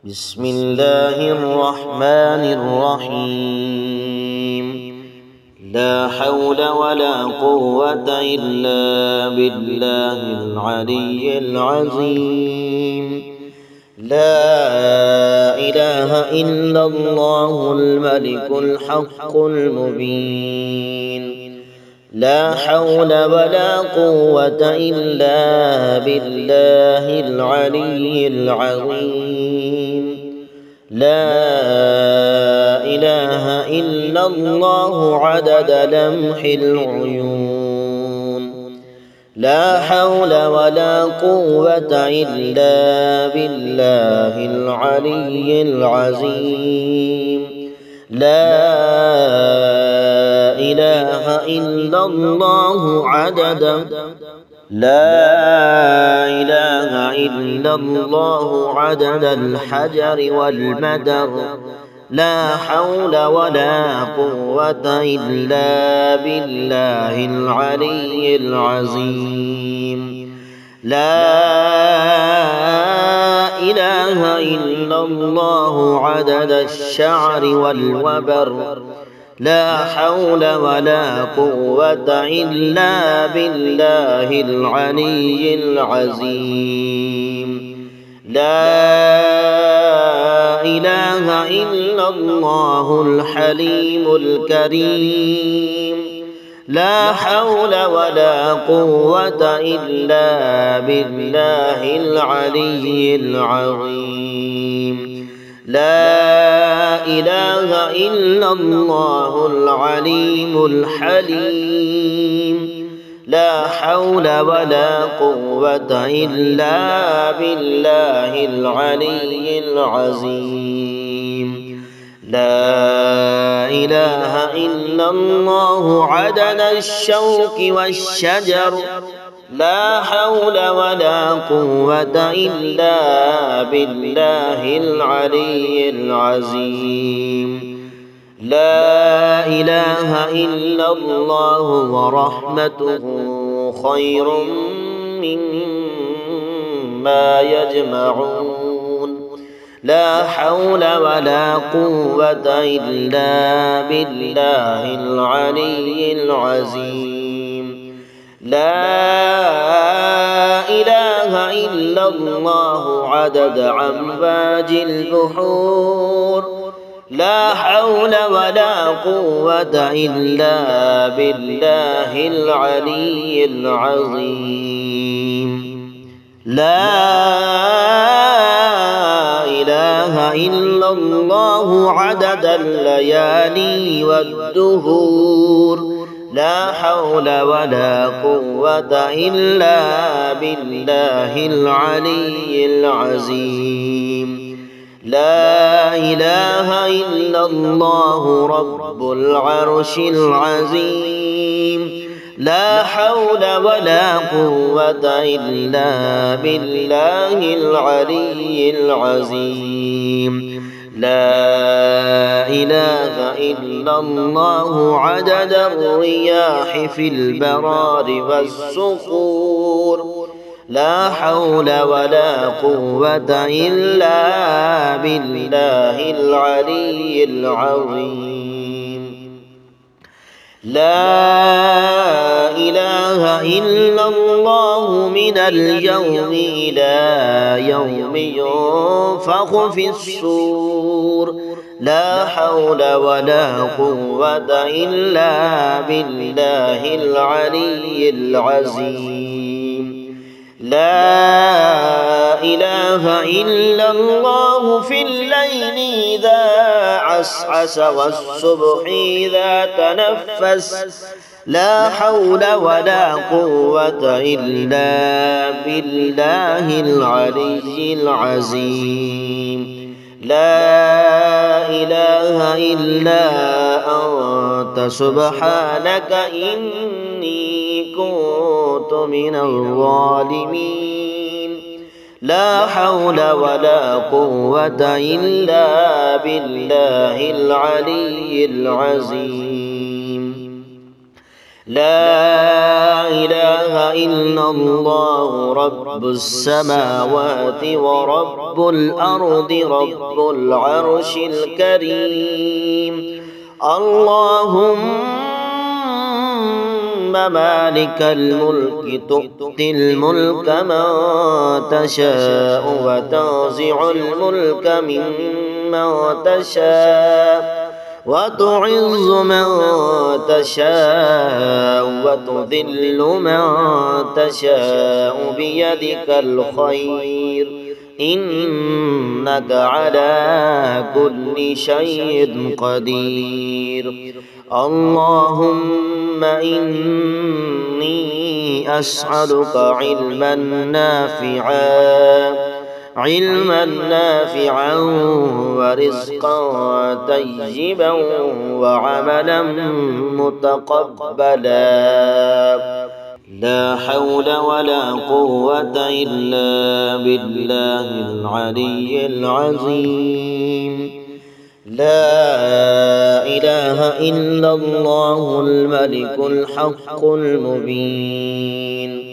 بسم الله الرحمن الرحيم. لا حول ولا قوة إلا بالله العلي العظيم. لا إله إلا الله الملك الحق المبين. لا حول ولا قوة إلا بالله العلي العظيم. لا إله إلا الله عدد لمح العيون. لا حول ولا قوة إلا بالله العلي العظيم. لا إله إلا الله عدد الحجر والمدر. لا حول ولا قوة إلا بالله العلي العظيم. لا إله إلا الله عدد الشعر والوبر. لا حول ولا قوة إلا بالله العلي العظيم. لا إله إلا الله الحليم الكريم. لا حول ولا قوة إلا بالله العلي العظيم. لا إله إلا الله العليم الحليم. لا حول ولا قوة إلا بالله العلي العظيم. لا إله إلا الله عدد الشوك والشجر. لا حول ولا قوة إلا بالله العلي العظيم. لا إله إلا الله ورحمته خير مما يجمعون. لا حول ولا قوة إلا بالله العلي العظيم. لا إله إلا الله عدد أمواج البحور. لا حول ولا قوة إلا بالله العلي العظيم. لا إله إلا الله عدد الليالي والدهور. لا حول ولا قوة إلا بالله العلي العظيم. لا إله إلا الله رب العرش العظيم. لا حول ولا قوة إلا بالله العلي العظيم. لا إله إلا الله عدد الرياح في البرار والصخور. لا حول ولا قوة إلا بالله العلي العظيم. لا إله إلا الله من اليوم إلى يوم ينفخ في الصور. لا حول ولا قوة إلا بالله العلي العظيم. لا إله إلا الله في الليل إذا عسعس والصبح إذا تنفس. لا حول ولا قوة إلا بالله العلي العظيم. لا إله إلا أنت سبحانك إني كنت من الظالمين. لا حول ولا قوة إلا بالله العلي العظيم. لا إله إلا الله رب السماوات ورب الأرض رب العرش الكريم. اللهم مالك الملك تؤتي الملك من تشاء وتنزع الملك ممن تشاء وتعز من تشاء وتذل من تشاء بيدك الخير إنك على كل شيء قدير. اللهم إني أسألك علما نافعا ورزقا طيبا وعملا متقبلا. لا حول ولا قوة إلا بالله العلي العظيم. لا إله إلا الله الملك الحق المبين.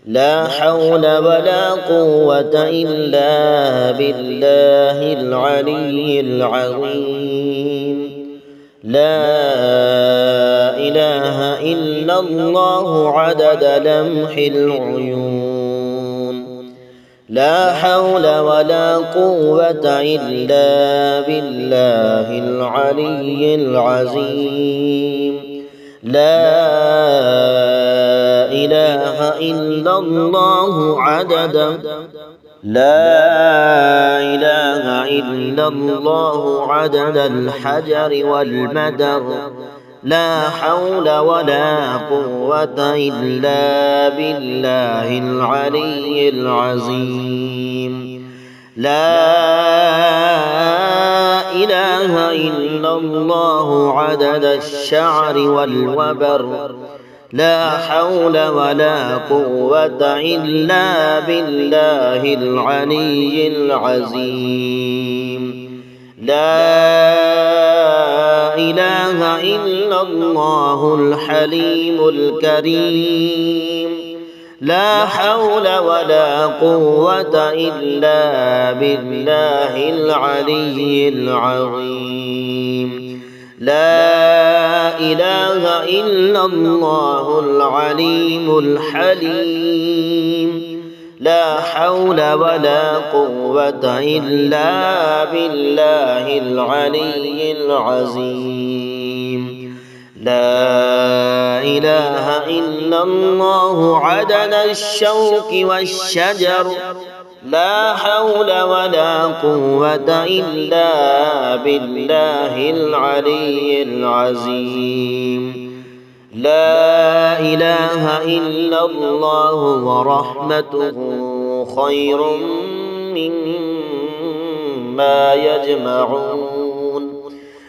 لا حول ولا قوة إلا بالله العلي العظيم. لا إله إلا الله عدد لمح العيون. لا حول ولا قوة إلا بالله العلي العظيم. لا إله إلا الله عدد الحجر والمدر. لا حول ولا قوة إلا بالله العلي العظيم. لا إله إلا الله عدد الشعر والوبر. لا حول ولا قوة إلا بالله العلي العظيم. لا إله إلا الله الحليم الكريم. لا حول ولا قوة إلا بالله العلي العظيم. لا إله إلا الله العليم الحليم. لا حول ولا قوة إلا بالله العلي العظيم. لا إله إلا الله عدد الشوك والشجر. لا حول ولا قوة إلا بالله العلي العظيم. لا إله إلا الله ورحمته خير مما يجمعون.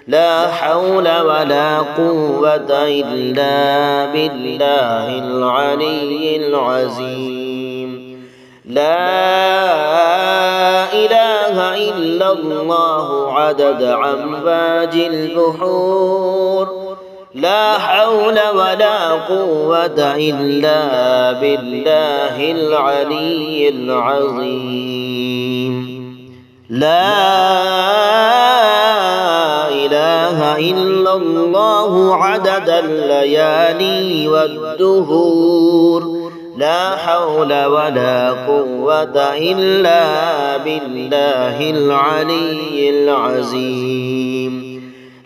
لا حول ولا قوة إلا بالله العلي العظيم. لا إله إلا الله عدد أمواج البحور. لا حول ولا قوة إلا بالله العلي العظيم. لا إله إلا الله عدد الليالي والدهور. لا حول ولا قوة إلا بالله العلي العظيم.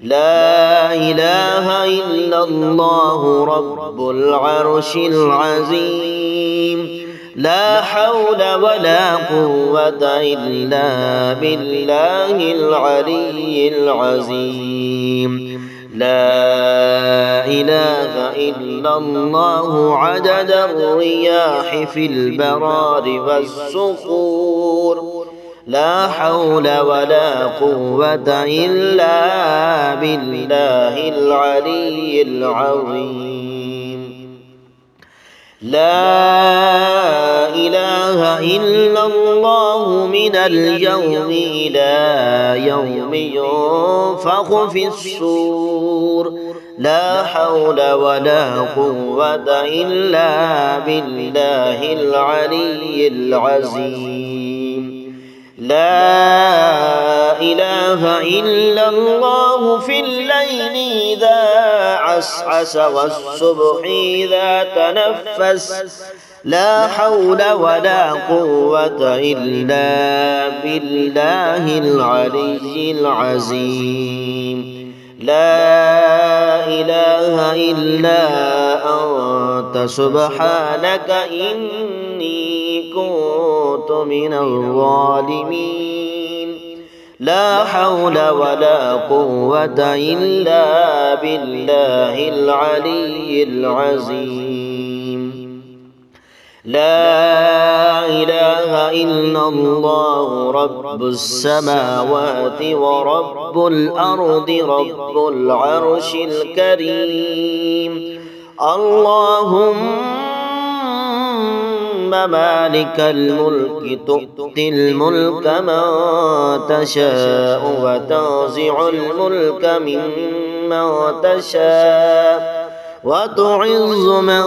لا إله إلا الله رب العرش العظيم. لا حول ولا قوة إلا بالله العلي العظيم. لا إله إلا الله عدد الرياح في البرار والصخور. لا حول ولا قوة إلا بالله العلي العظيم. لا إله إلا الله من اليوم إلى يوم ينفخ في الصور لا حول ولا قوة إلا بالله العلي العظيم لا إله إلا الله في الليل إذا عسعس والصبح إذا تنفس لا حول ولا قوة إلا بالله العلي العظيم لا إله إلا أنت سبحانك إني كنت من الظالمين لا حول ولا قوة إلا بالله العلي العظيم لا إله إلا الله رب السماوات ورب الأرض رب العرش الكريم اللهم مالك الملك تؤتي الملك من تشاء وتنزع الملك ممن تشاء وتعز من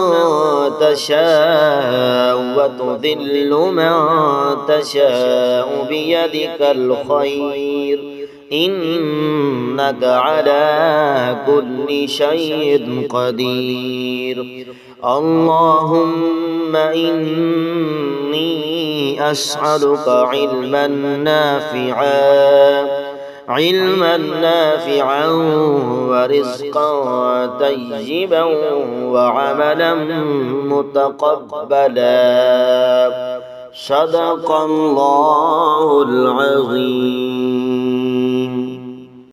تشاء وتذل من تشاء بيدك الخير إنك على كل شيء قدير اللهم إني أسألك علما نافعا ورزقا طيبا وعملا متقبلا صدق الله العظيم.